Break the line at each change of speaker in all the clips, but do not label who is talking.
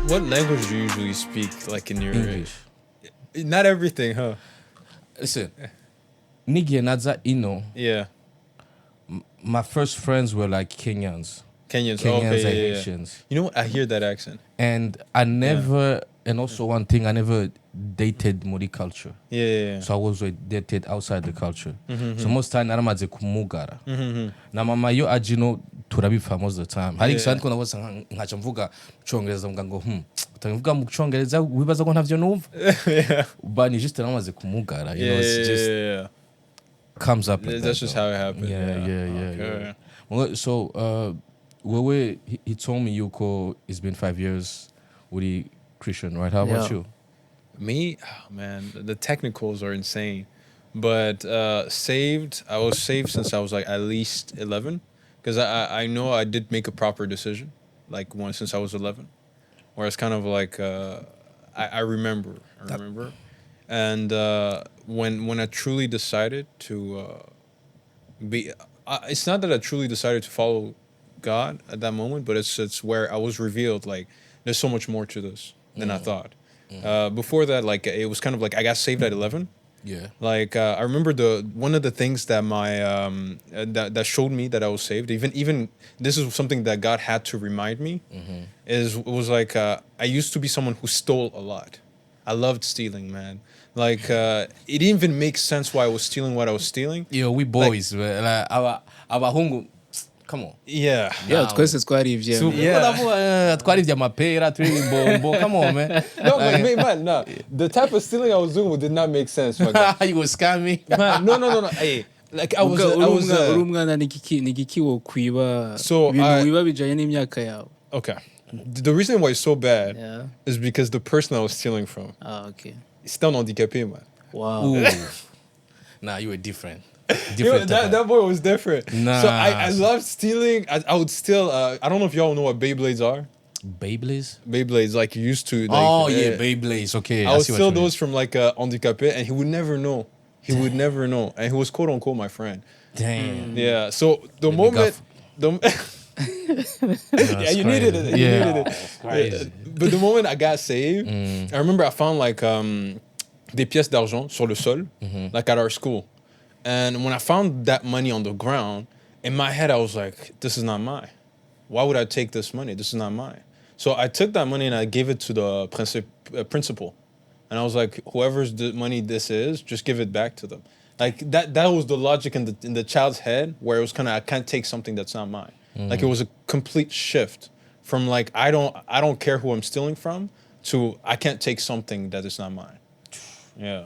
What language do you usually speak, like in your
English.
Not everything, huh?
Listen, Nigi and Nadza Ino,
Yeah,
my first friends were like Kenyans.
Kenyans.
Kenyans
Okay,
and
yeah, yeah.
Haitians.
You know what? I hear that accent.
And I never, and also one thing, I never dated Mori culture.
Yeah, yeah, yeah.
So I was dated outside the culture.
Mm-hmm.
So most time naramaze kumugara.
Mm-hmm.
Na mama yo ajino turabifa most of the time. Hari
Yeah.
gisandi ko nabosa nkaca mvuga cyongereza mvuga ngo utavuga mu cyongereza wibaza ko ntavyo numva.
Yeah,
But ni just naramaze kumugara. You know,
yeah,
it's just
yeah.
comes up like
That's
that,
just
though.
how it happened.
Yeah.
Okay.
Well, so Wewe, he told me Yuko, it's been 5 years with the Christian, right? How about
Yeah.
you?
Me, oh, man, the technicals are insane. But saved, I was saved since I was like at least 11, because I know I did make a proper decision, like since I was 11, where it's kind of like I remember, and when I truly decided to be, it's not that I truly decided to follow God at that moment, but it's where I was revealed like there's so much more to this than I thought. Before that, like it was kind of like I got saved at 11.
Yeah.
Like I remember one of the things that my that showed me that I was saved. Even this is something that God had to remind me. It was like I used to be someone who stole a lot. I loved stealing, man. Like it didn't even make sense why I was stealing what I was stealing.
Yo, we boys, like, our hungu, come on.
Yeah.
Yeah, twese twarivye.
So,
Yeah.
twarivye amapera, turi bombo. Come on, man.
No, like, man, no. The type of stealing I was doing did not make sense. My guy.
You was scamming.
Man, no. Hey, like I was.
uri umwana nigiki wo kwiba
So,
ibintu wiba bijanye n'imyaka yawe.
Okay. The reason why it's so bad
Yeah.
is because the person I was stealing from
Ah, okay.
is still handicapé, man.
Wow.
Ooh. Nah, you were different.
Yo, that boy was different.
Nah.
So I loved stealing. I would still. I don't know if y'all know what Beyblades are.
Beyblades?
Beyblades, like you used to. Like,
Oh, yeah, Beyblades. Okay.
I would
see what
steal
you mean.
those from like a handicapé, and he would never know. He would never know, and he was quote unquote my friend.
Damn.
Yeah. So the
me
moment,
guff.
yeah, you needed it. You needed it.
Crazy.
But the moment I got saved, I remember I found like des pièces d'argent sur le sol, like at our school. And when I found that money on the ground, in my head I was like, this is not mine. Why would I take this money? This is not mine. So I took that money and I gave it to the principal. And I was like, whoever's the money this is, just give it back to them. Like that was the logic in the child's head where it was kind of I can't take something that's not mine. Like it was a complete shift from like I don't care who I'm stealing from to I can't take something that is not mine. Yeah.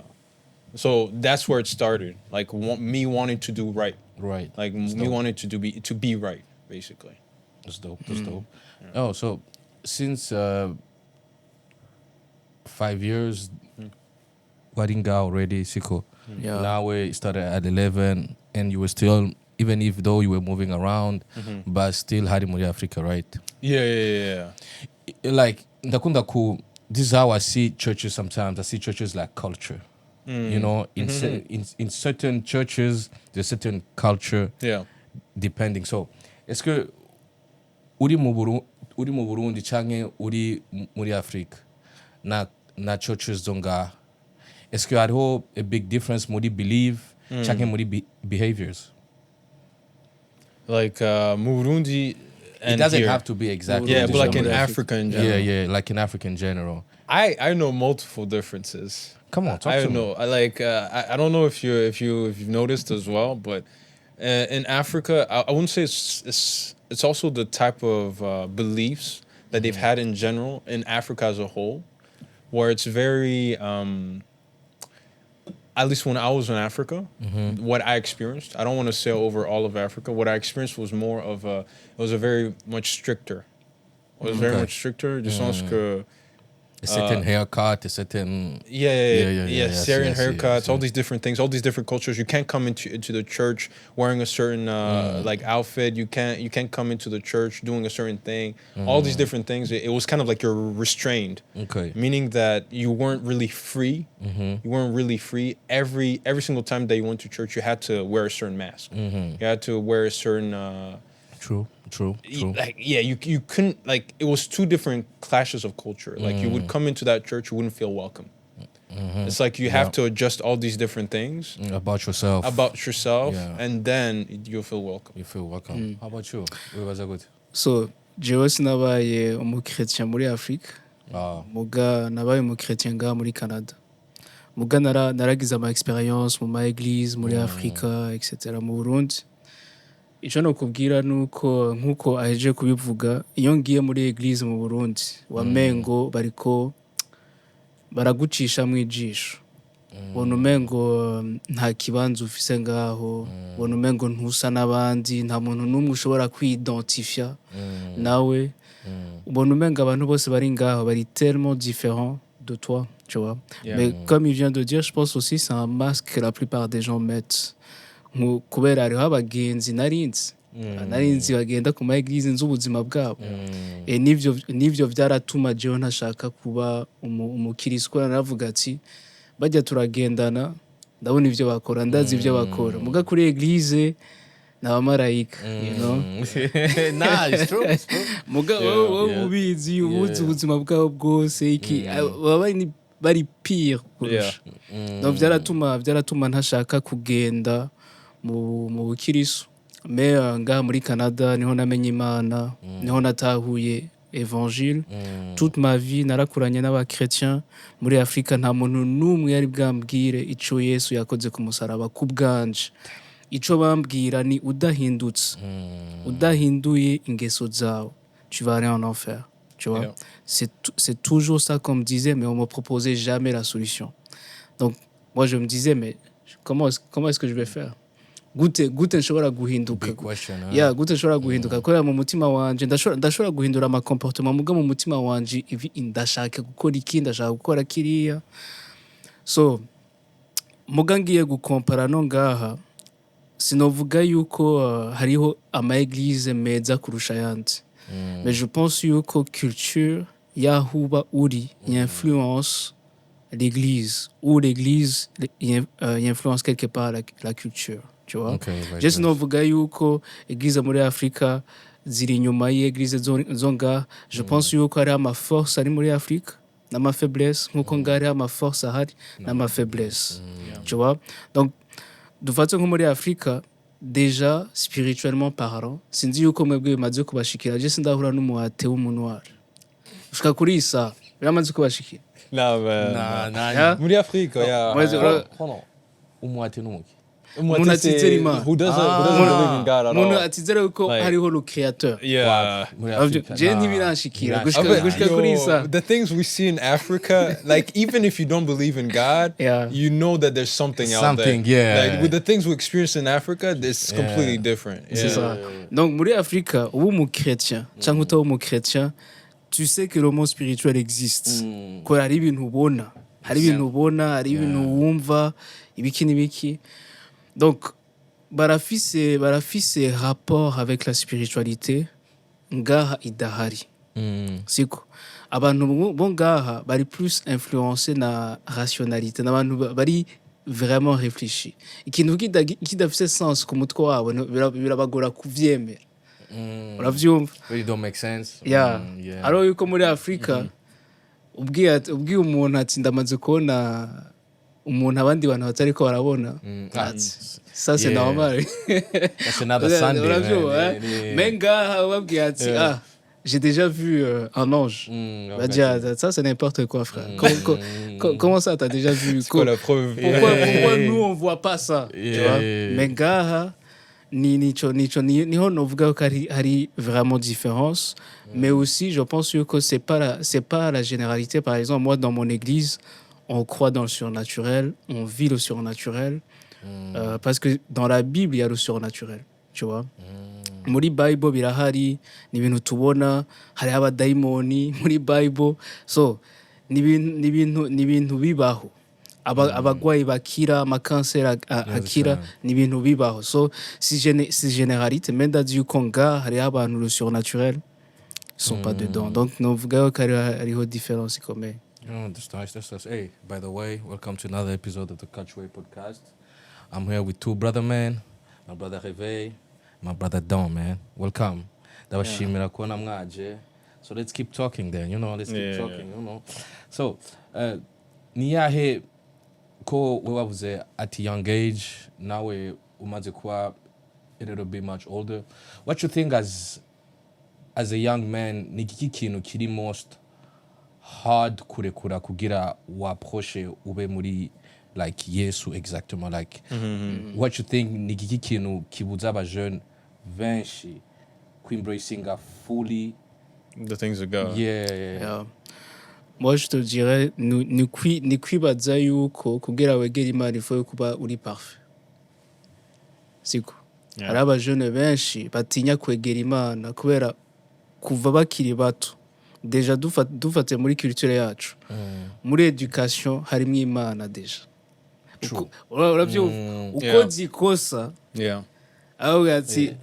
So that's where it started. Like me wanting to do right.
Right.
Like me wanting to be right, basically.
That's dope. That's dope. Oh, so since 5 years, Wadinga already, Siko.
Yeah.
Now we started at 11, and you were still, even if though you were moving around, but still had Muri Africa, right?
Yeah.
Like, ndakunda ku, this is how I see churches sometimes. I see churches like culture. You know, in certain churches, there's certain culture.
Yeah.
Depending. So, est-ce que uri mu Burundi canke uri muri Africa na churches zonga, est-ce que hariho a big difference muri belief canke muri behaviors?
Like Murundi and
It doesn't
here.
have to be exactly.
Yeah,
the
but like in
same.
Africa in general.
Yeah, like in Africa in general.
I know multiple differences.
Come on, talk
I
to me.
know. I don't know if you've noticed as well, but in Africa, I wouldn't say it's also the type of beliefs that they've had in general in Africa as a whole, where it's very at least when I was in Africa, what I experienced, I don't want to say over all of Africa. What I experienced was more of it was a very much stricter. It was very
Okay.
much stricter. Du sens que
A certain haircut, a certain
Yeah, Syrian
yes,
haircuts,
yes,
all
yes.
these different things, all these different cultures. You can't come into the church wearing a certain like outfit. You can't come into the church doing a certain thing. All these different things. It was kind of like you're restrained.
Okay.
Meaning that you weren't really free. You weren't really free. Every single time that you went to church, you had to wear a certain mask. You had to wear a certain
True.
Like you couldn't, like, it was two different clashes of culture. Like you would come into that church, you wouldn't feel welcome. It's like you have to adjust all these different things
About yourself. Yeah.
and then you'll feel welcome.
You feel welcome. How about you? Wibaza gute?
So jewe sinabaye umukretien muri Afrique, muga nabaye umukretien ngaha muri Canada. Muga naragize ama experience mu ma église muri Afrika etc. Mu Burundi. Ico nokubwira nuko nkuko aheje kubivuga, iyo ngiye muri église mu Burundi wamengo bariko baragucisha mu ijisho. Bona umengo nta kibanza ufise ngaho, bona umengo ntusa n'abandi, nta muntu n'umwe ushobora kwidentifia nawe. Bona umengo abantu bose bari ngaho bari tellement différents de toi, tu vois. Mais comme il vient de dire, je pense aussi c'est un masque que la plupart des gens mettent. Kubera hariho abagenzi narinzi bagenda ku ma église nz'ubuzima bwabo. Nivyo vyaratuma jewe ntashaka kuba umukristo. Naravuga ati bajya turagendana, ndabona ivyo bakora, ndazi ivyo bakora. Muga kuri église n'abamarayika, you know.
Nice, true.
Muga wowe ubizi ubuzi ubuzima bwabo bwose iki baba bari pire kurusha. No vyaratuma ntashaka kugenda mu bukiriso. Mais ngaha muri Canada niho namenye Imana, niho natahuye évangile. Toute ma vie narakuranye n'abakretien muri Afrika, nta muntu n'umwe yari bwambwire ico Yesu yakoze ku musaraba ku bwanje. Ico bambwira ni udahindutse, udahinduye ingeso zawe, tu vas aller en enfer, tu vois. C'est toujours ça qu'on me disait, mais on me proposait jamais la solution. Donc moi je me disais, mais comment est-ce que je vais faire? Gute nshobora guhinduka.
Big question, huh?
Yeah, gute nshobora guhinduka kubera mu mutima wanje ndashobora guhindura ama comportement, muga mu mutima wanje ivi ndashaka gukora iki, ndashaka gukora kiriya. So muga ngiye gukompara no ngaha, sinovuga yuko hariho ama église meza kurusha yandi. Mais je pense yuko culture yahuba uri influence l'église, ou l'église influence quelque part la culture, tu vois. Just novuga yuko église muri Afrika ziri nyuma y'église zonga. Je pense yuko hari ama force ari muri Afrika n'ama faiblesse, nkuko ngari ama force ahari n'ama faiblesse, tu vois. Donc dufate nko muri Afrika, déjà spirituellement parlant, sinzi yuko mwebwe bimaze kubashikira. Je sindahura n'umuhate w'umunwara ushika kuri isa biramaze kubashikira.
Nah.
Muri Afrika, yeah.
Hold on. Umuhate n'umuki.
Umuntu atizera Imana.
Who doesn't believe in God at all.
Umuntu atizera yuko hariho le créateur.
Yeah.
Je ntibiranshikira gushika kuri isa.
The things we see in Africa, like even if you don't believe in God, you know that there's something out there. Like with the things we experience in Africa, it's completely different.
C'est ça. Donc muri Afrika, ubu mu chrétien, cyangwa utabu mu chrétien, tu sais que le monde spirituel existe. Ko hari ibintu ubona, hari ibintu wumva, ibiki n'ibiki. Donc barafise rapport avec la spiritualité ngaha idahari. Siko abantu bo ngaha bari plus influencé na rationalité, n'abantu bari vraiment réfléchi. Ikintu kidafise sens ku mutwe wabo birabagora kuvyemera. Uravyumva?
It don't make sense.
Yeah. Aro yuko muri Afrika ubwiye umuntu ati ndamaze kubona umuntu abandi bantu batari ko barabona. Ça c'est normal.
That's another Sunday.
Mais ngaha babwiye ati j'ai déjà vu un ange. Ça c'est n'importe quoi, frère. Comment ça t'as déjà vu?
Quoi la preuve?
Pourquoi nous on voit pas ça? Tu vois? Mais ngaha niho novuga ko hari vraiment différence. Mais aussi je pense que c'est pas la généralité. Par exemple, moi dans mon église, on croit dans le surnaturel, on vit le surnaturel. Parce que dans la Bible il y a le surnaturel, tu vois. Muri Bible birahari, ni ibintu tubona, hari abadaimoni muri Bible. So ni ibintu bibaho. Abagwayi bakira, amakanser akira, ni ibintu bibaho. So si généralité, même dans du Congo, hari abantu le surnaturel sont pas dedans. Donc novuga ko hariho différence ikomeye.
That's nice. Hey, by the way, welcome to another episode of the Catchway podcast. I'm here with two brother men, my brother Réveil My brother Don, man. Welcome. Ndabashimira kubona mwaje. So let's keep talking then, let's keep talking, So, niyahe ko we wavuze at a young age, nawe umaze kuba a little bit much older. What you think as a young man, ni kiki kintu kiri most hard kurekura kugira waproshe ube muri like Yesu exactement, like what you think ni kiki kintu kibuza aba jeune benshi embracinga fully
the things of God.
Yeah.
Moi, je te dirais, ni kwibaza yuko kugira wegera Imana il faut kuba uri parfait. Siko. Hari abajene benshi batinya kwegera Imana kubera kuva bakiri bato. Deja dufate muri culture yacu. Muri education harimo Imana deja. Urabyumva uko zikosa.
Yeah.
Ah oui,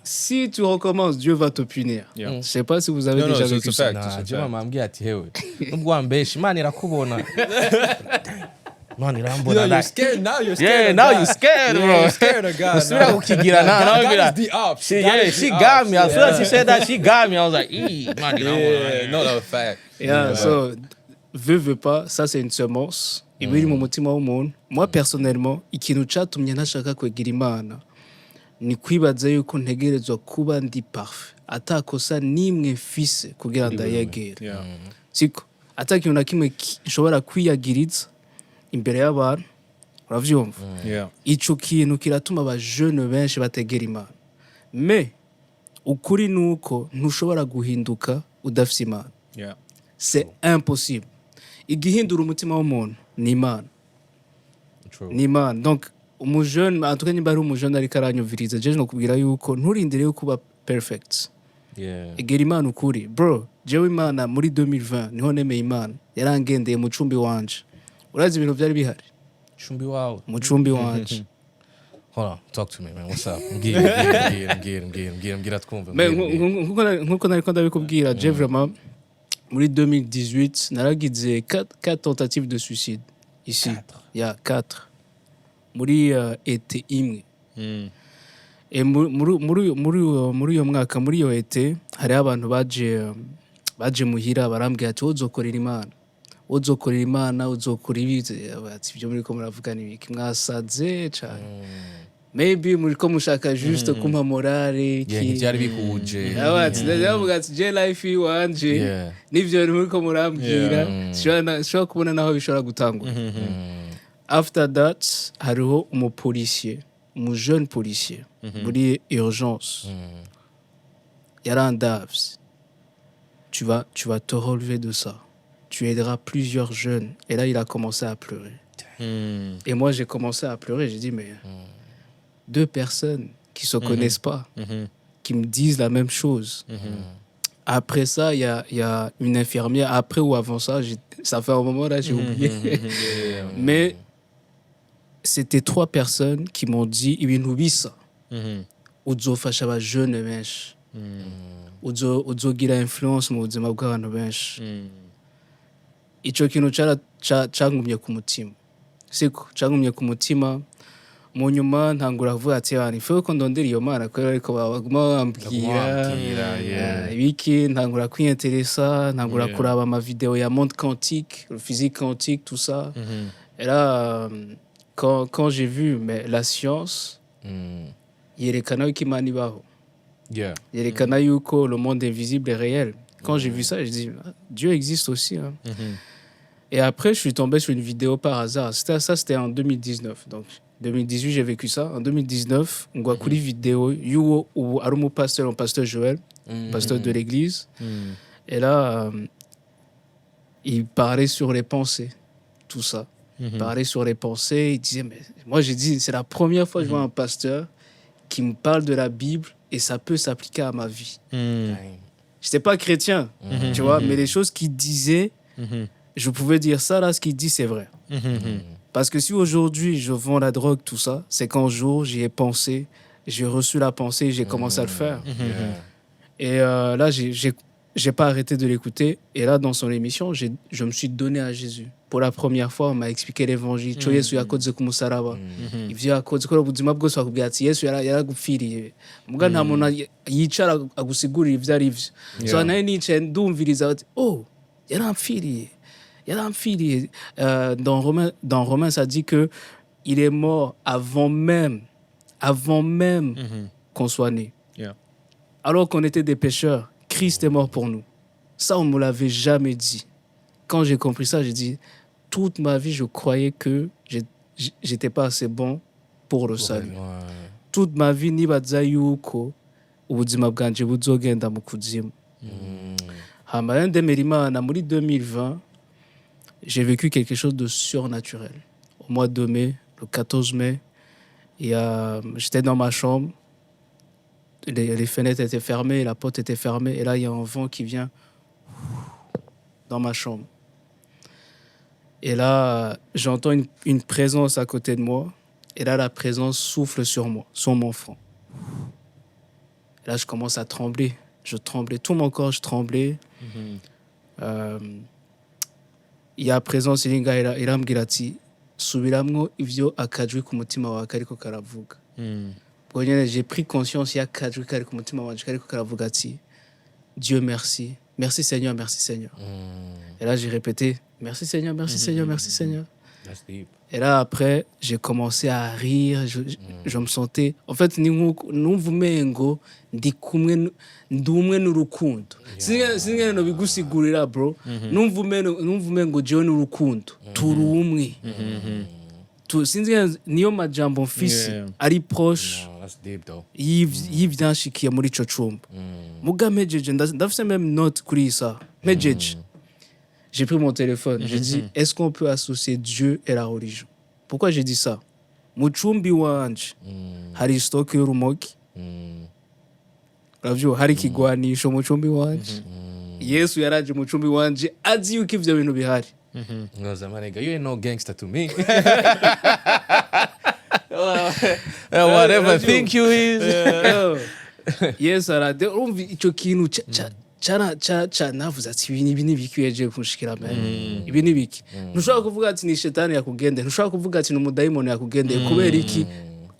si tu recommences, Dieu va te punir.
Yeah.
Je sais pas si vous avez déjà vécu ça.
Jema mambia ati hewe. Nubwo wambeshi Imana irakubona. Imana irambona.
You're scared now. You're scared.
Yeah, now you're scared, bro.
You're scared of God.
Usubira kukigira
God is the ops.
She got me. As soon as she said that, she got me. I was like, Imana irambona.
Yeah, no, that's a fact.
Yeah, so veut pas, ça c'est une semence. Ibiri mu mutima w'umuntu. Moi personnellement, ikintu catumye ntashaka kwegera Imana ni kwibaza yuko ntegerezwa kuba ndi parfait, atakosa nimwe mfise kugira ndayegere. Siko atakintu na kimwe nshobora kwiyagiriza imbere y'abantu, uravyumva? Ico kintu kiratuma aba jeune benshi bategera Imana. Mais ukuri nuko ntushobora guhinduka udafise Imana. C'est impossible. Igihindura umutima w'umuntu ni Imana. Ni Imana. Donc umujene, en tout cas nimba ari umujene ariko aranyumviriza, je nokubwira yuko nturindire yo kuba perfect. Egera Imana ukuri. Bro, jewe Imana muri 2020 niho nemeye Imana. Yarangendeye mu cumbi wanje. Urazi ibintu byari bihari?
Cumbi wawe.
Mu cumbi wanje.
Hold on, talk to me, man. What's up? Mbwira twumve.
Nkuko nariko ndabikubwira, je vraiment muri 2018 naragize 4 tentatives de suicide ici. 4. Muri été imwe. Et muri yo mwaka muri yo été hari abantu baje muhira barambwira ati uzokorera Imana uzokora ibize ati byo muri ko muravugana ibiki mwasaze cyane. Maybe muri ko mushaka juste kumpa morale
ki byari bihuje.
Ati ndavuga ati je life wanje nivyo muri ko murambwira shobora kubona naho bishobora gutangura. After that, hariho umu jeune policier muri urgence. Yarandavs. Tu vas te relever de ça. Tu aideras plusieurs jeunes. Et là, il a commencé à pleurer. Et moi, j'ai commencé à pleurer. J'ai dit, mais 2 personnes qui se connaissent pas, qui me disent la même chose. Après ça, il y a une infirmière. Après ou avant ça, ça fait un moment là, j'ai oublié. Mais c'était 3 personnes qui m'ont dit ibintu bisa uzofasha aba jeune benshi uzogira influence mu buzima bw'abantu benshi. Ico kintu cangumye ku mutima, siko cangumye ku mutima. Mu nyuma ntangura kuvuga ati ife ko ndondera iyo Mana ko ariko baguma bambwira ibiki, ntangura kwinteresa, ntangura kuraba ama video ya monde quantique, le physique quantique, tout ça. Et là quand j'ai vu la science, yerekana yuko Imana ibaho. Yerekana yuko le monde invisible est réel. Quand j'ai vu ça, je dis Dieu existe aussi. Hein. Et après, je suis tombé sur une vidéo par hasard. C'était en 2019. Donc 2018, j'ai vécu ça. En 2019, on voit une vidéo où un pasteur Joël, pasteur de l'église. Et là, il parlait sur les pensées, tout ça. Parlait sur les pensées, il disait, mais moi j'ai dit, c'est la première fois que je vois un pasteur qui me parle de la Bible et ça peut s'appliquer à ma vie. Je n'étais pas chrétien, tu vois, mais les choses qu'il disait, je pouvais dire ça, là, ce qu'il dit, c'est vrai. Parce que si aujourd'hui je vends la drogue, tout ça, c'est qu'un jour j'y ai pensé, j'ai reçu la pensée et j'ai commencé à le faire. Et là, j'ai pas arrêté de l'écouter. Et là, dans son émission, je me suis donné à Jésus. Pour la première fois, on m'a expliqué l'évangile. Cyo Yesu yakoze ku musaraba. Ivyo yakoze ko ubuzima bwose bakubwira ati Yesu yaragupfiriye. Muga nta muntu yicara agusigurira ivyo ari vyo. So naye nicaye ndumviriza ati oh, yarampfiriye. Yarampfiriye. Dans Romains, ça dit que il est mort avant même qu'on soit né.
Yeah.
Alors qu'on était des pécheurs, Christ est mort pour nous. Ça, on ne me l'avait jamais dit. Quand j'ai compris ça, j'ai dit, toute ma vie, je croyais que j'étais pas assez bon pour le salut. Toute ma vie, nibaza yuko ubuzima bwanje buzogenda mu kuzimu. Hama ndemera Imana muri 2020, j'ai vécu quelque chose de surnaturel. Au mois de mai, le 14 mai, j'étais dans ma chambre, les fenêtres étaient fermées, la porte était fermée, et là, il y a un vent qui vient dans ma chambre. Et là, j'entends une présence à côté de moi, et là, la présence souffle sur moi, sur mon front. Et là, je commence à trembler. Je tremblais, tout mon corps, je tremblais. Il y a présence irambwira ati subiramwo ivyo akajwi ku mutima wawe kariko karavuga. Ubwo nyene j'ai pris conscience ya akajwi kari ku mutima wanje kariko karavuga ati Dieu merci, merci Seigneur, merci Seigneur. Et là j'ai répété merci Seigneur, merci Seigneur, merci Seigneur.
That's deep.
Et là après j'ai commencé à rire, je me sentais en fait numva umengo ndi umwe n'urukundo. Singe no bigusigurira bro. Numva umengo jewe n'urukundo. Turi umwe. Sinzi niyo majambo mfise ari proche.
That's deep though.
Y'ivyanshikiye muri ico cumba. Muga mejeje ndafise même note kuri ça. Mejeje. J'ai pris mon téléphone, j'ai dit est-ce qu'on peut associer Dieu et la religion? Pourquoi j'ai dit ça? Muchumbi wanje hari stock y'urumogi. Ravyo hari kigwanisho muchumbi wanje. Yesu yaraje muchumbi wanje azi yuko ivyo bintu bihari.
Ngoza manega, you ain't no gangster to me. Whatever think you is.
Yes, arade urumva ico kintu cha navuze ati ibi ni biki yeje kunshikira man. Ibi ni biki. Ntushobora kuvuga ati ni shetani yakugende, ntushobora kuvuga ati ni umudayimoni yakugende kubera iki.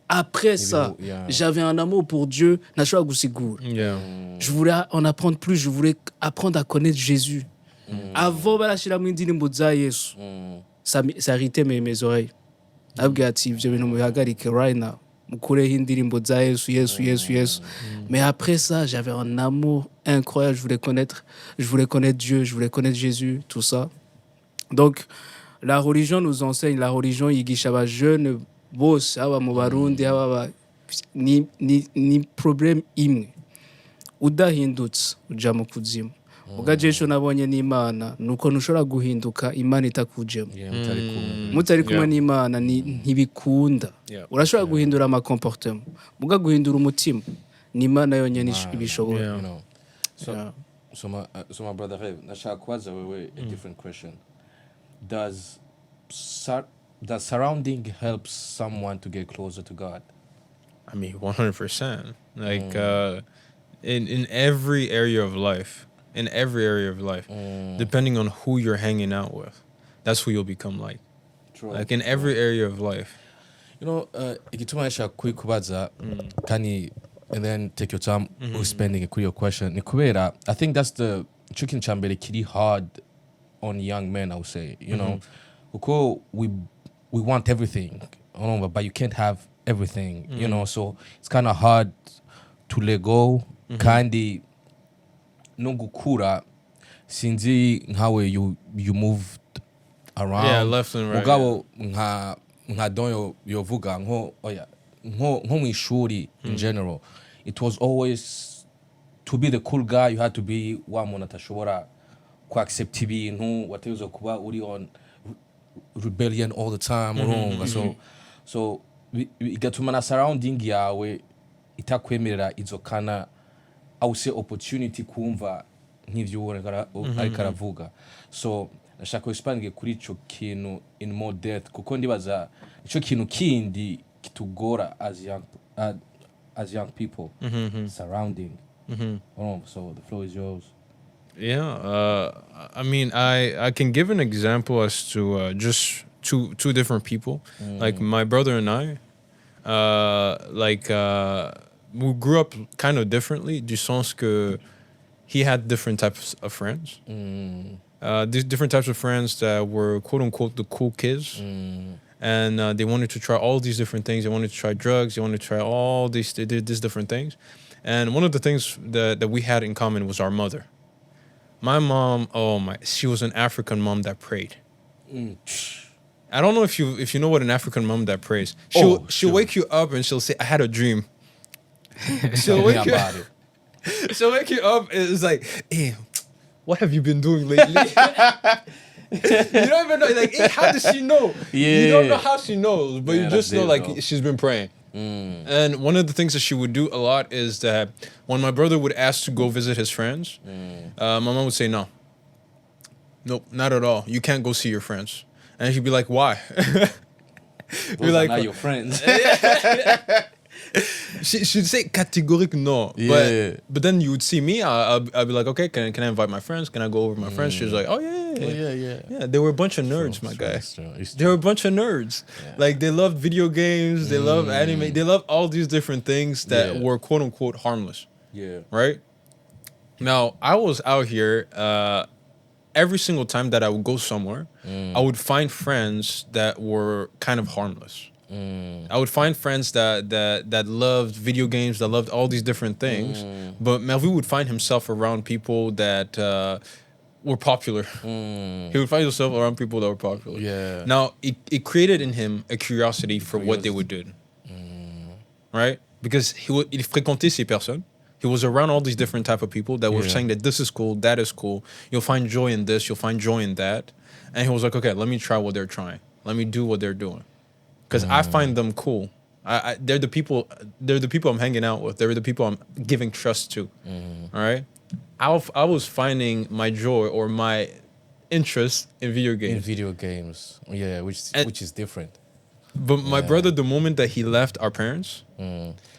Après ça, j'avais un amour pour Dieu, nashobora gusigura. Je voulais en apprendre plus, je voulais apprendre à connaître Jésus. Avant barashira mu indirimbo za Yesu. Ça irritait mes oreilles. Nabwiye ati ivyo bintu mubihagarike right now. Mukureho indirimbo za Yesu. Mais après ça, j'avais un amour incroyable, je voulais connaître Dieu, je voulais connaître Jésus, tout ça. Donc la religion nous enseigne, la religion yigisha abajeune bose aba mu Barundi aba ni problem imwe. Udahindutse uja mu kuzimu. Ugaje cyo nabonye n'Imana nuko ntushobora guhinduka Imana itakujemo. Mutari kumwe n'Imana ntibikunda. Urashobora guhindura ama comportement. Muga guhindura umutima n'Imana yonyene ibishobora.
So my brother Rev, nashaka kubaza wewe a different question. Does surrounding help someone to get closer to God?
I mean, 100%. Like in every area of life. Depending on who you're hanging out with, that's who you'll become like. True. Like in every area of life.
You know, igituma nashaka kubaza kani and then take your time spending a your question. Nikubera, I think that's the chicken chambere kiri hard on young men, I would say. You know, because we want everything, but you can't have everything. You know, so it's kind of hard to let go. Kandi no gukura sinzi nkawe you moved around.
Yeah, left and right.
Mugabo nka don yovuga nko mu ishuri in general, it was always to be the cool guy, you had to be wa muntu atashobora ku accept ibintu, watezo kuba uri on rebellion all the time. So igatuma na surrounding yawe itakwemerera izo kana awuse opportunity kumva nk'ivyo ubona ariko aravuga. So nashaka expandge kuri ico kintu in more depth kuko ndibaza ico kintu kindi kitugora as young people surrounding. So the floor is yours.
Yeah. I mean, I can give an example as to just two different people. Like my brother and I, we grew up kind of differently, du sens que he had different types of friends. These different types of friends that were quote unquote the cool kids. And they wanted to try all these different things. They wanted to try drugs. They wanted to try all these different things. And one of the things that we had in common was our mother. My mom, she was an African mom that prayed. I don't know if you know what an African mom that prays. She'll wake you up and she'll say, "I had a dream." She'll wake you up. She'll wake you up and it's like, "Hey, what have you been doing lately?" You don't even know. Like, hey, how does she know?
Yeah.
You don't know how she knows, but you just know like
though.
she's been praying. And one of the things that she would do a lot is that when my brother would ask to go visit his friends, my mom would say, "No, nope, not at all. You can't go see your friends." And she'd be like, "Why?"
Those are not your friends.
She'd say categoric no.
Yeah.
But then you would see me, I'd be like, "Okay, can I invite my friends? Can I go over with my friends?" She was like, "Oh yeah. Yeah, they were a bunch of nerds, my guy. They were a bunch of nerds.
Yeah.
Like they loved video games, they loved anime, they loved all these different things that were quote unquote harmless.
Yeah.
Right? Now, I was out here every single time that I would go somewhere, I would find friends that were kind of harmless. I would find friends that loved video games, that loved all these different things. But Melvin would find himself around people that were popular. He would find himself around people that were popular.
Yeah.
Now, it created in him a curiosity for what they would do. Right? Because il fréquentait ces personnes. He was around all these different type of people that were saying that this is cool, that is cool. You'll find joy in this, you'll find joy in that. And he was like, okay, let me try what they're trying. Let me do what they're doing. Because I find them cool. They're the people I'm hanging out with. They're the people I'm giving trust to. All right? I was finding my joy or my interest in video games.
Yeah, which is different.
But my brother, the moment that he left our parents,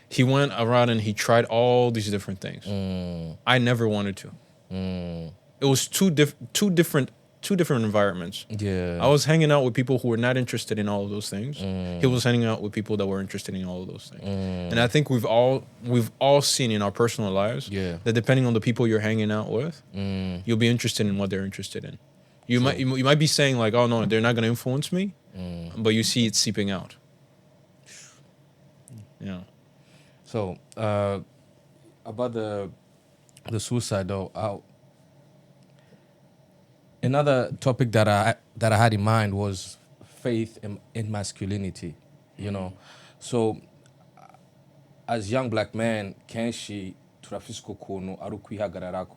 he went around and he tried all these different things. I never wanted to. It was two different environments.
Yeah.
I was hanging out with people who were not interested in all of those things. He was hanging out with people that were interested in all of those things. And I think we've all seen in our personal lives that depending on the people you're hanging out with, you'll be interested in what they're interested in. You might be saying like, "Oh no, they're not going to influence me," but you see it seeping out. Yeah.
So about the suicide though, another topic that I had in mind was faith in masculinity, you know. So as young black man, kenshi turafise ukuntu ari ukwihagararako.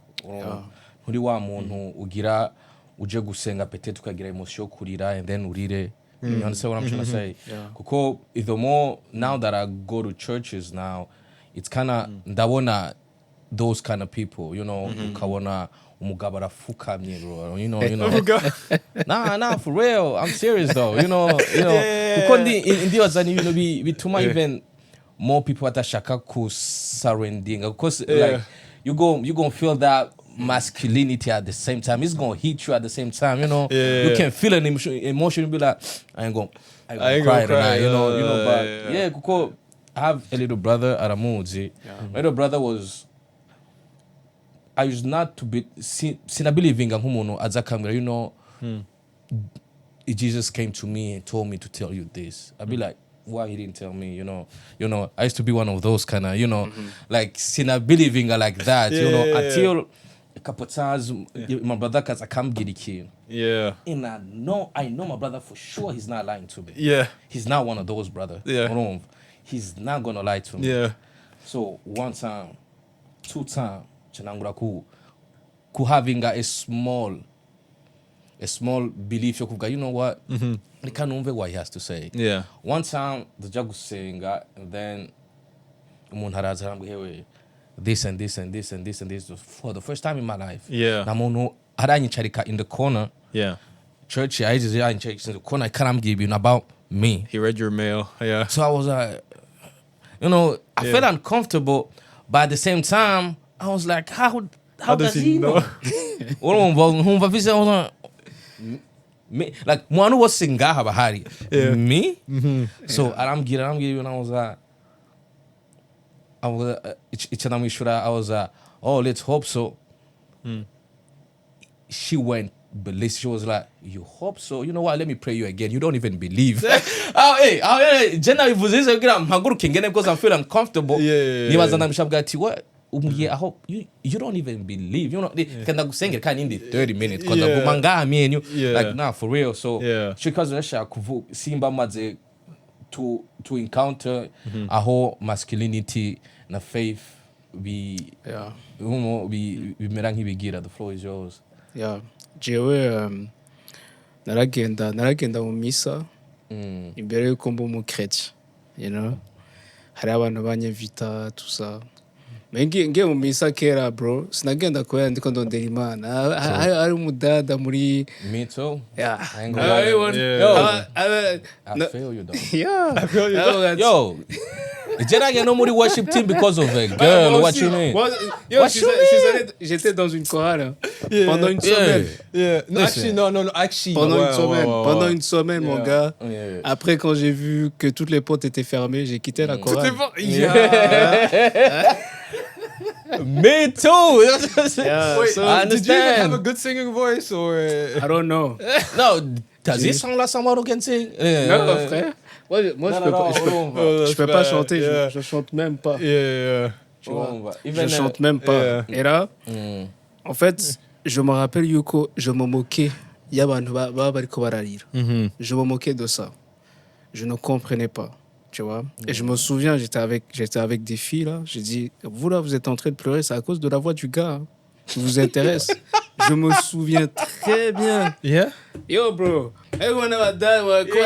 Nturi wa muntu ugira uje gusenga peut-être ukagira emotion kurira and then urire. You understand what I'm trying to say? Kuko the more now that I go to churches now, it's kind of ndabona those kind of people, you know, ukabona umugabo arafukamye, bro. You know. Nah, for real. I'm serious though. You know. Kuko ndi wazani you know bituma even more people atashaka ku surrendering because like you going to feel that masculinity at the same time. It's going to hit you at the same time, you know. You can feel an emotion be like I ain't gonna cry tonight, you know, but yeah, kuko I have a little brother Aramuzi. My little brother was I used not to be sinabilivinga nk'umuntu azakambira, you know, Jesus came to me and told me to tell you this. I'd be like, why he didn't tell me, you know, I used to be one of those kind of, you know, like sinabilivinga like that, you know, until a couple times my brother cause I can't get a kid.
Yeah.
And I know my brother for sure he's not lying to me.
Yeah.
He's not one of those brothers.
Yeah.
He's not gonna lie to me.
Yeah.
So one time, two times, chanangura ku having a small belief you know what? I can't know what he has to say.
Yeah.
One time the jagu saying and then umuntu haraza hewe this and this and this and this and this for the first time in my life.
Yeah.
Namuntu aranyicharika in the corner.
Yeah.
Church I just in the corner I can't give you about me.
He read your mail. Yeah.
So I was like, you know, I felt uncomfortable, but at the same time, I was like, how how does he know? Urumva visa me like mwana wose ngaha bahari me so arambwira and I was I was oh let's hope so. She went ballistic. She was like, you hope so? You know what? Let me pray you again. You don't even believe. Generally, because I'm feeling uncomfortable. What? I hope you don't even believe. You know, can I sing it kind in the 30 minutes? Because the manga me and you like nah for real. So because Simba Madze to encounter a whole masculinity and a faith we merangi bigira. The floor is yours.
Yeah. Jewe naragenda mu misa imbere yuko mba umukretien, you know, hari abantu banyevita tout ça. Ngiye mu misa kera bro, sinagenda kubera ndiko ndondera Imana. Hari umudada muri
Me too.
Yeah.
I ain't gonna lie. I feel you though.
Yeah.
I feel you.
Yo. Jenna no more worship team because of a girl. What you mean?
J'étais dans une chorale pendant une semaine.
Yeah. No, actually, no. Actually,
pendant une semaine, mon gars.
Yeah.
Après, quand j'ai vu que toutes les portes étaient fermées, j'ai quitté la chorale.
Me too.
Yeah,
Wait,
so,
I
did you even have
understand.
a good singing voice or?
I don't know.
No, does this sound like someone who can sing?
Non, frère. Moi, je peux pas chanter.
Yeah.
Je chante même pas.
Yeah.
Tu vois.
Even
Je chante même pas.
Yeah.
Et là, en fait, je me rappelle yuko je me moquais. Il y a abantu baba bariko bararira. Je me moquais de ça. Je ne comprenais pas. Tu vois. Et je me souviens, j'étais avec des filles là. J'ai dit, vous là, vous êtes en train de pleurer, c'est à cause de la voix du gars hein, qui vous intéresse. Je me souviens très bien.
Yeah.
Yo bro, everyone ever died wariko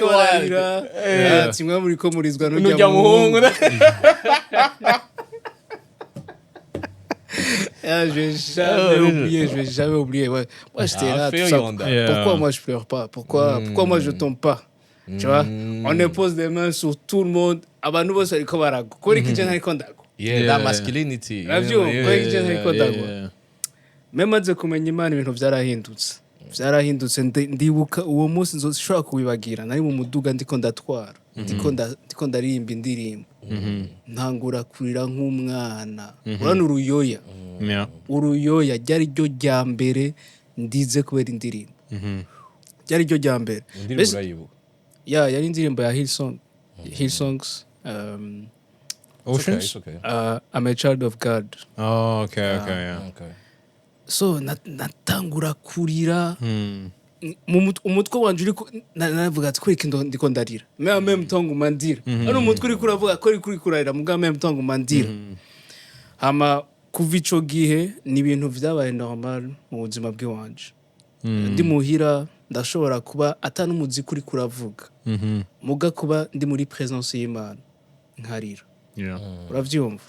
bararira. Timwe muriko murizwa n'ujya muhungu. Je vais jamais oublier. Ouais. Moi, j'étais là. Tout ça. Pourquoi moi, je pleure pas? Pourquoi moi, je tombe pas? Tu vois? On impose des mains sur tout le monde. Nous, c'est le cobarago.
Yeah, that masculinity.
Même maze kumenya Imana ibintu byarahindutse ndibuka uwo munsi nzoshobora kubibagira nari mu muduga ndiko ndatwara ndiko ndaririmba indirimbo ntangura kurira nk'umwana urana uruyoya ryari ryo rya mbere ndize kubera indirimbo ryari ryo rya mbere yari indirimbo ya Hillsongs
Oceans?
Okay.
I'm a child of God.
Oh, okay, yeah.
Okay.
So natangura kurira umutwe wanje uriko navuga ati kwereka ndiko ndarira même temps ngumandira ano umutwe uriko uravuga ko uriko kurarira muga même temps ngumandira hama kuva ico gihe ni ibintu vyabaye normal mu buzima bw'iwanje ndi muhira ndashobora kuba atanu umuziki uriko uravuga muga kuba ndi muri presence y'Imana nkarira uravyumva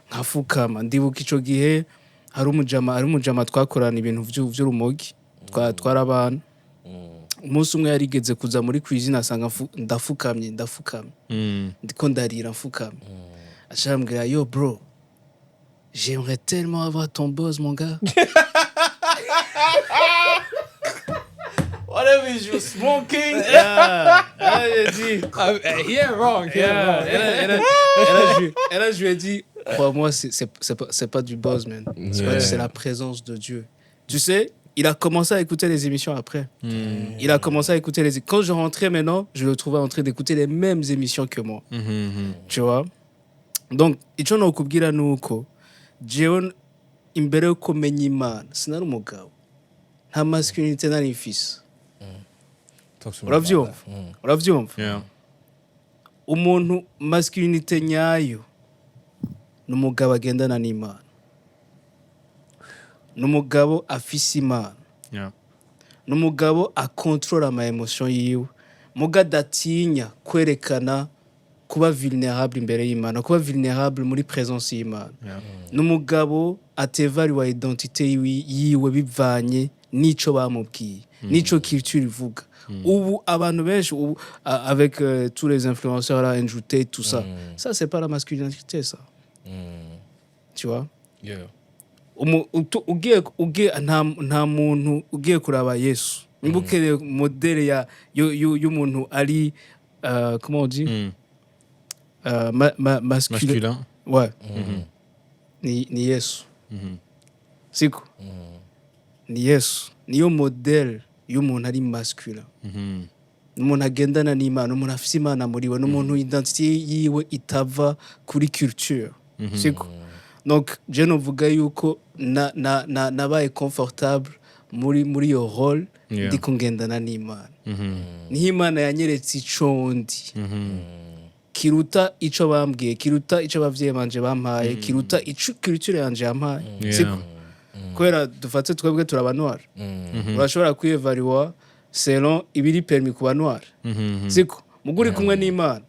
nkafukama ndibuka ico gihe hari umujama twakorana ibintu vy'urumogi twarabana umunsi umwe yarigeze kuza muri cuisine asanga ndafukamye ndiko ndarira mfukamye ashambwira yo bro j'aimerais tellement avoir ton buzz mon gars.
Whatever is you smoking?
Yeah, wrong.
Et là, je lui ai dit, crois-moi, c'est pas du buzz, man. C'est la présence de Dieu. Tu sais, il a commencé à écouter les émissions après. Il a commencé à écouter les... Quand je rentrais maintenant, je le trouvais en train d'écouter les mêmes émissions que moi. Tu vois? Donc, icyo nokubwira nuko jewe imbere yo kumenya Imana sinari umugabo nta masculinité nari mfise. Uravyumva?
Yeah.
Umuntu masculinité nyayo n'umugabo agendana n'Imana. N'umugabo afise Imana.
Yeah.
N'umugabo akontrola ama emotion yiwe. Muga datinya kwerekana kuba vulnerable imbere y'Imana, kuba vulnerable muri presence y'Imana. N'umugabo atevalua identité yiwe bivanye nico bamubwiye, nico culture ivuga. Ubu abantu benshi avec tous les influenceurs là ajouté tout ça. Ça c'est pas la masculinité ça. Tu vois?
Yeah.
ugiye nta muntu ugiye kuraba Yesu nimba ukeneye modele y'umuntu ari comment on dit masculin. Ouais. Ni Yesu. Siko. Ni Yesu. Niyo modele y'umuntu ari masculin. Umuntu agendana n'Imana, umuntu afite Imana muri we, n'umuntu identité yiwe itava kuri culture. Siko. Donc je novuga yuko nabaye confortable muri yo role ndi kungendana n'Imana. Niho Imana yanyeretse ico ndi. Kiruta ico bambwiye, kiruta ico abavyeyi banje bampaye, kiruta ico culture yanje yampaye. Siko. Kubera dufate twebwe turabanwara. Urashobora kwievaluer selon ibiri permis ku banwara. Siko. Muguri kumwe n'Imana.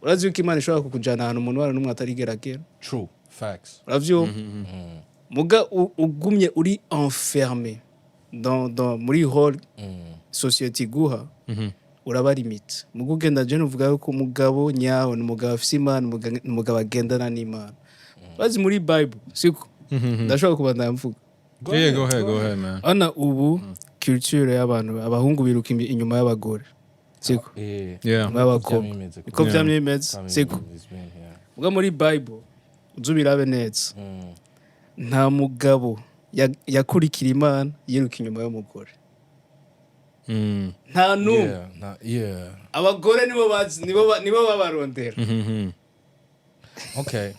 Urazi yuko Imana ishobora kukujana ahantu umuntu wara n'umwe atarigeragera.
True. Facts.
Uravyo? Muga ugumye uri enfermé dans muri rôle société guha. Uraba limite. Muga ugenda je nuvuga yuko umugabo nyawo n'umugabo afise Imana, umugabo agendana n'Imana. Bazi muri Bible, siko? Ndashobora kubandanya mvuga.
Go ahead, man.
Ana ubu culture y'abantu abahungu biruka inyuma y'abagore. Siko?
Yeah.
N'abakobwa. Iko vyamyemeze, siko? Muga muri Bible uzubirabe neza. Nta mugabo yakurikira Imana yiruka inyuma y'umugore. Nta numwe. Abagore nibo babarondera.
Okay.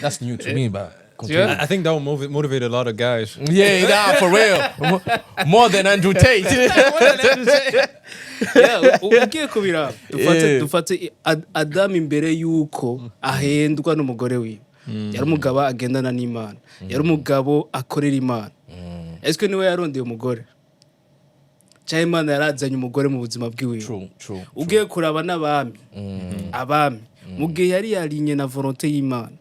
That's new to me, but
I think that will motivate a lot of guys.
Yeah, nah, for real. More than Andrew Tate.
Ugiye kubira dufate Adam imbere yuko ahendwa n'umugore wiwe. Yari umugabo agendana n'Imana. Yari umugabo akorera Imana. Eske niwe yarondeye umugore? Cyangwa Imana yarazanye umugore mu buzima bwiwe?
True.
Ugiye kuraba n'abami. Abami. Mugihe yari yarinye na volonté y'Imana.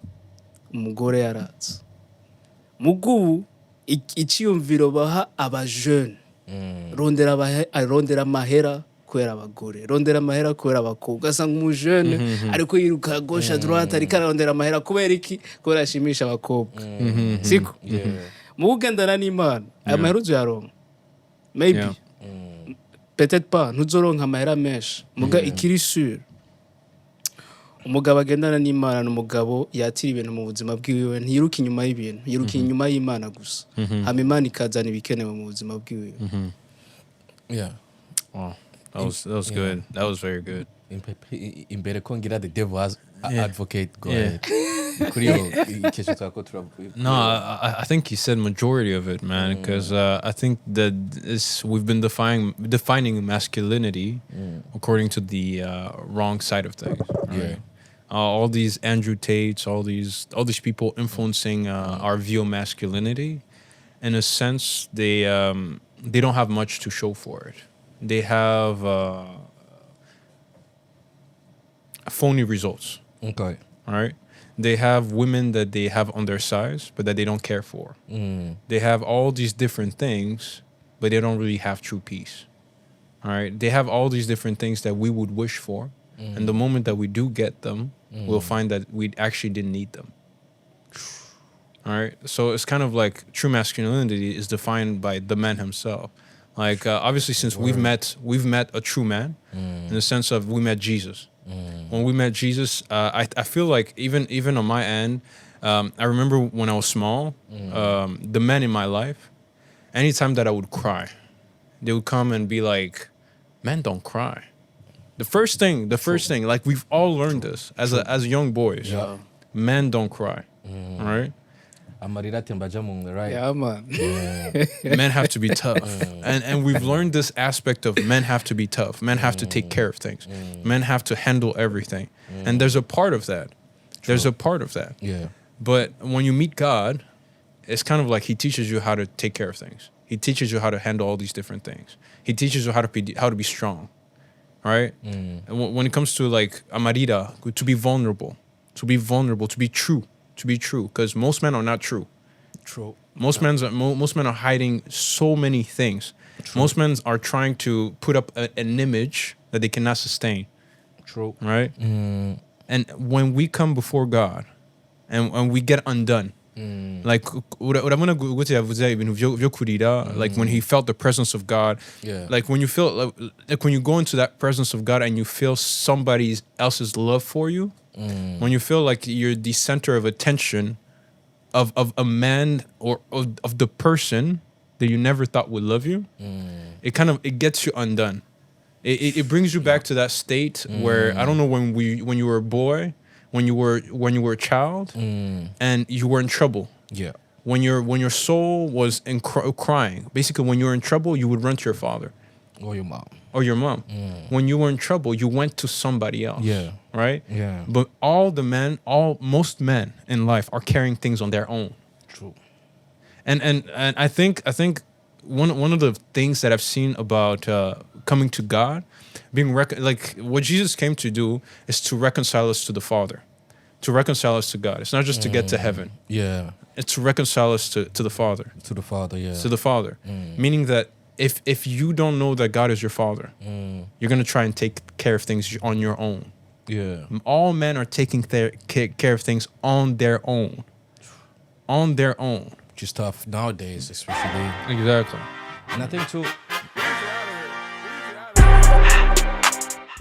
Umugore yaratse. Mugubu icyumviro baha aba jeune. Rondera amahera kwera abagore, rondera amahera kwera abakobwa. Asanga umujene ariko yiruka gauche à droite ariko arondera amahera kubera iki? Kubera ashimisha abakobwa. Siko? Mu kugendana n'Imana amahera uzaronka. Maybe. Peut-être pas, ntuzoronka amahera menshi. Muga ikiri sûr. Umugabo agendana n'Imana n'umugabo yatira ibintu mu buzima bwiwe, ntiyiruka inyuma y'ibintu, yiruka inyuma y'Imana gusa. Hama Imana ikazana ibikenewe mu buzima bwiwe.
Yeah.
Oh, that was good. That was very good.
Imbere ko ngira the devil as advocate. Go ahead.
No, I think he said majority of it, man, because I think that we've been defining masculinity according to the wrong side of things. Right? All these Andrew Tates, all these people influencing our view of masculinity. In a sense, they don't have much to show for it. They have phony results.
Okay.
All right. They have women that they have on their size, but that they don't care for. They have all these different things, but they don't really have true peace. All right. They have all these different things that we would wish for. And the moment that we do get them, we'll find that we actually didn't need them. All right. So it's kind of like true masculinity is defined by the man himself. Like obviously, since we've met a true man, in the sense of we met Jesus. When we met Jesus, I feel like even on my end, I remember when I was small, the men in my life, anytime that I would cry, they would come and be like, "Man, don't cry." The first thing, like we've all learned this as young boys.
Yeah.
Men don't cry. All right.
Right?
Yeah, man.
Men have to be tough. And we've learned this aspect of men have to be tough. Men have to take care of things. Men have to handle everything. And there's a part of that. There's a part of that.
Yeah.
But when you meet God, it's kind of like he teaches you how to take care of things. He teaches you how to handle all these different things. He teaches you how to be strong. All right? And when it comes to like amarida, to be vulnerable, to be true. To be true, because most men are not true.
True.
Most men are hiding so many things. True. Most men are trying to put up an image that they cannot sustain.
True.
Right? And when we come before God, and we get undone, Like urabona gute yavuze ibintu vyo kurira, like when he felt the presence of God.
Yeah.
Like when you feel like when you go into that presence of God and you feel somebody else's love for you, when you feel like you're the center of attention of a man or of the person that you never thought would love you, it gets you undone. It brings you back to that state where I don't know when you were a boy, when you were a child, and you were in trouble.
Yeah.
When your soul was crying, basically when you were in trouble, you would run to your father
Or your mom.
or your mom. When you were in trouble, you went to somebody else.
Yeah.
Right.
Yeah.
But most men in life are carrying things on their own.
True.
And I think one of the things that I've seen about coming to God, being like what Jesus came to do is to reconcile us to the Father, to reconcile us to God. It's not just to get to heaven.
Yeah.
It's to reconcile us to the Father.
To the Father, yeah.
To the Father. Meaning that if you don't know that God is your Father, you're going to try and take care of things on your own.
Yeah.
All men are taking care of things on their own. On their own.
Which is tough nowadays, especially.
Exactly.
And I think too,